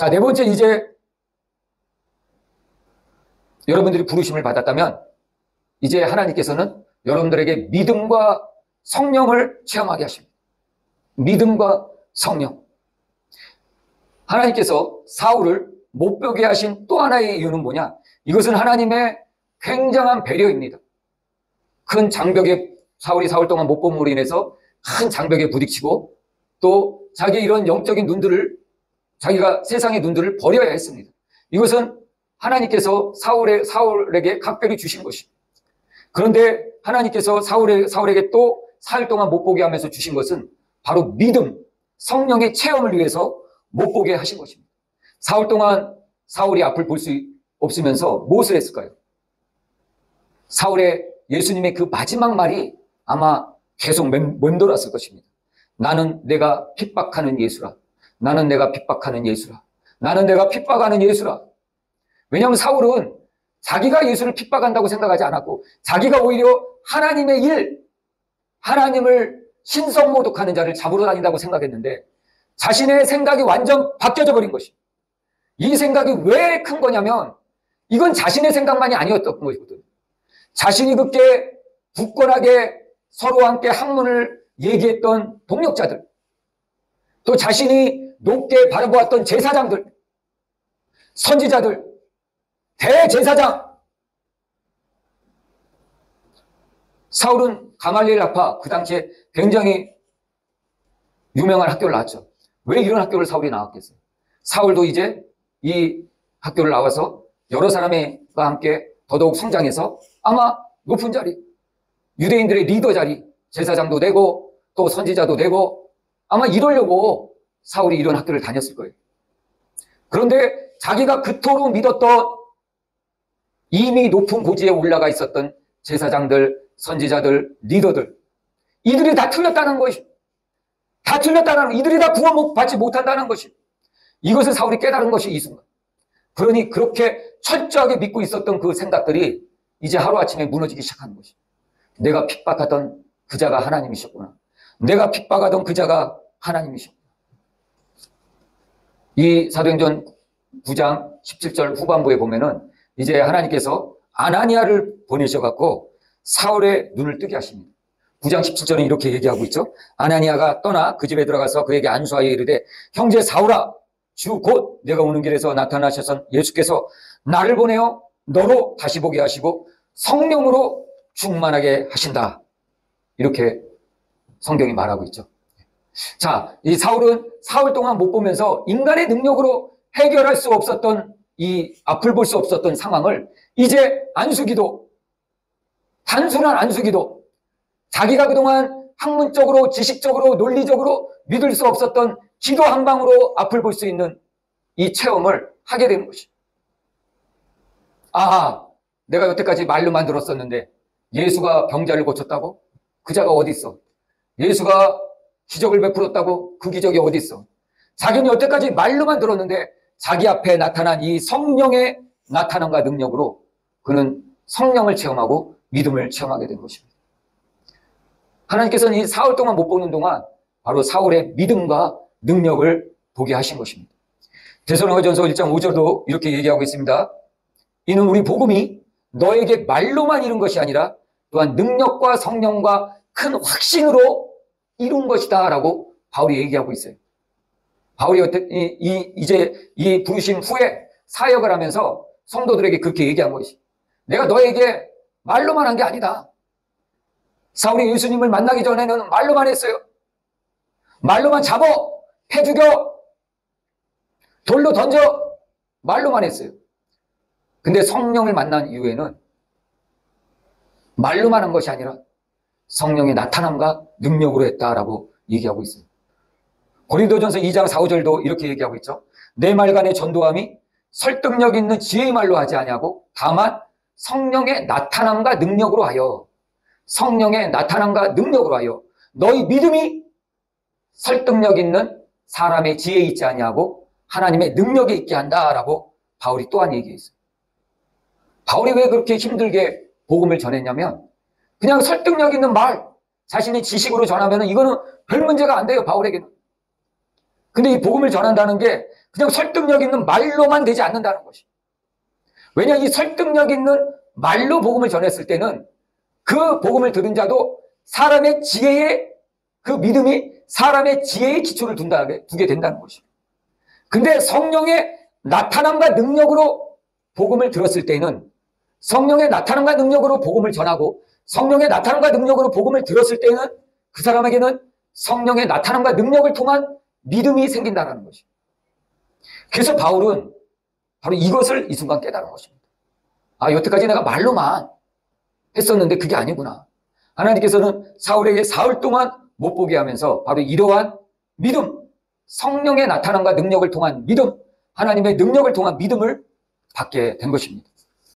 자, 네 번째, 이제 여러분들이 부르심을 받았다면 이제 하나님께서는 여러분들에게 믿음과 성령을 체험하게 하십니다. 믿음과 성령. 하나님께서 사울을 못 펴게 하신 또 하나의 이유는 뭐냐? 이것은 하나님의 굉장한 배려입니다. 큰 장벽에 사울이 사흘 동안 못 봄으로 인해서 큰 장벽에 부딪히고 또 자기의 이런 영적인 눈들을 자기가 세상의 눈들을 버려야 했습니다. 이것은 하나님께서 사울에게 각별히 주신 것입니다. 그런데 하나님께서 사울에게 또 사흘 동안 못 보게 하면서 주신 것은 바로 믿음, 성령의 체험을 위해서 못 보게 하신 것입니다. 사흘 동안 사울이 앞을 볼 수 없으면서 무엇을 했을까요? 사울의 예수님의 그 마지막 말이 아마 계속 맴돌았을 것입니다. 나는 내가 핍박하는 예수라. 나는 내가 핍박하는 예수라. 나는 내가 핍박하는 예수라. 왜냐하면 사울은 자기가 예수를 핍박한다고 생각하지 않았고 자기가 오히려 하나님의 일, 하나님을 신성모독하는 자를 잡으러 다닌다고 생각했는데 자신의 생각이 완전 바뀌어져 버린 것이. 이 생각이 왜 큰 거냐면 이건 자신의 생각만이 아니었던 것이거든. 자신이 그렇게 굳건하게 서로 함께 학문을 얘기했던 동력자들, 또 자신이 높게 바라보았던 제사장들, 선지자들, 대제사장. 사울은 가말리엘 학파, 그 당시에 굉장히 유명한 학교를 나왔죠. 왜 이런 학교를 사울이 나왔겠어요? 사울도 이제 이 학교를 나와서 여러 사람과 함께 더더욱 성장해서 아마 높은 자리, 유대인들의 리더 자리, 제사장도 되고 또 선지자도 되고 아마 이러려고 사울이 이런 학교를 다녔을 거예요. 그런데 자기가 그토록 믿었던 이미 높은 고지에 올라가 있었던 제사장들, 선지자들, 리더들, 이들이 다 틀렸다는 것이, 다 틀렸다는, 이들이 다 구원받지 못한다는 것이, 이것을 사울이 깨달은 것이 이 순간. 그러니 그렇게 철저하게 믿고 있었던 그 생각들이 이제 하루아침에 무너지기 시작하는 것이. 내가 핍박하던 그 자가 하나님이셨구나. 내가 핍박하던 그 자가 하나님이셨구나. 이 사도행전 9장 17절 후반부에 보면은 이제 하나님께서 아나니아를 보내셔갖고 사울의 눈을 뜨게 하십니다. 9장 17절은 이렇게 얘기하고 있죠. 아나니아가 떠나 그 집에 들어가서 그에게 안수하여 이르되 형제 사울아, 주 곧 내가 오는 길에서 나타나셔서 예수께서 나를 보내어 너로 다시 보게 하시고 성령으로 충만하게 하신다. 이렇게 성경이 말하고 있죠. 자, 이 사울은 사흘 동안 못 보면서 인간의 능력으로 해결할 수 없었던 이 앞을 볼 수 없었던 상황을 이제 안수기도, 단순한 안수기도, 자기가 그동안 학문적으로, 지식적으로, 논리적으로 믿을 수 없었던 기도 한 방으로 앞을 볼 수 있는 이 체험을 하게 되는 것이. 아, 내가 여태까지 말로만 들었었는데 예수가 병자를 고쳤다고? 그 자가 어디 있어? 예수가 기적을 베풀었다고? 그 기적이 어디 있어? 자기는 여태까지 말로만 들었는데 자기 앞에 나타난 이 성령의 나타남과 능력으로 그는 성령을 체험하고 믿음을 체험하게 된 것입니다. 하나님께서는 이 사흘 동안 못 보는 동안 바로 사울의 믿음과 능력을 보게 하신 것입니다. 데살로니가전서 1장 5절도 이렇게 얘기하고 있습니다. 이는 우리 복음이 너에게 말로만 이룬 것이 아니라 또한 능력과 성령과 큰 확신으로 이룬 것이다 라고 바울이 얘기하고 있어요. 바울이 이제 이 부르심 후에 사역을 하면서 성도들에게 그렇게 얘기한 것이, 내가 너에게 말로만 한 게 아니다. 사울이 예수님을 만나기 전에는 말로만 했어요. 말로만 잡어, 패 죽여, 돌로 던져, 말로만 했어요. 근데 성령을 만난 이후에는 말로만 한 것이 아니라 성령의 나타남과 능력으로 했다라고 얘기하고 있어요. 고린도전서 2장 4, 5절도 이렇게 얘기하고 있죠. 내 말간의 전도함이 설득력 있는 지혜의 말로 하지 아니하고 다만 성령의 나타남과 능력으로 하여, 성령의 나타남과 능력으로 하여 너희 믿음이 설득력 있는 사람의 지혜에 있지 아니하고 하나님의 능력에 있게 한다라고 바울이 또한 얘기했어요. 바울이 왜 그렇게 힘들게 복음을 전했냐면 그냥 설득력 있는 말, 자신의 지식으로 전하면 이거는 별 문제가 안 돼요, 바울에게는. 근데 이 복음을 전한다는 게 그냥 설득력 있는 말로만 되지 않는다는 것이. 왜냐, 이 설득력 있는 말로 복음을 전했을 때는 그 복음을 들은 자도 사람의 지혜에, 그 믿음이 사람의 지혜의 기초를 두게 된다는 것이. 근데 성령의 나타남과 능력으로 복음을 들었을 때는, 성령의 나타남과 능력으로 복음을 전하고 성령의 나타남과 능력으로 복음을 들었을 때는 그 사람에게는 성령의 나타남과 능력을 통한 믿음이 생긴다는 것이. 그래서 바울은 바로 이것을 이 순간 깨달은 것입니다. 아, 여태까지 내가 말로만 했었는데 그게 아니구나. 하나님께서는 사울에게 사흘 동안 못 보게 하면서 바로 이러한 믿음, 성령의 나타남과 능력을 통한 믿음, 하나님의 능력을 통한 믿음을 받게 된 것입니다.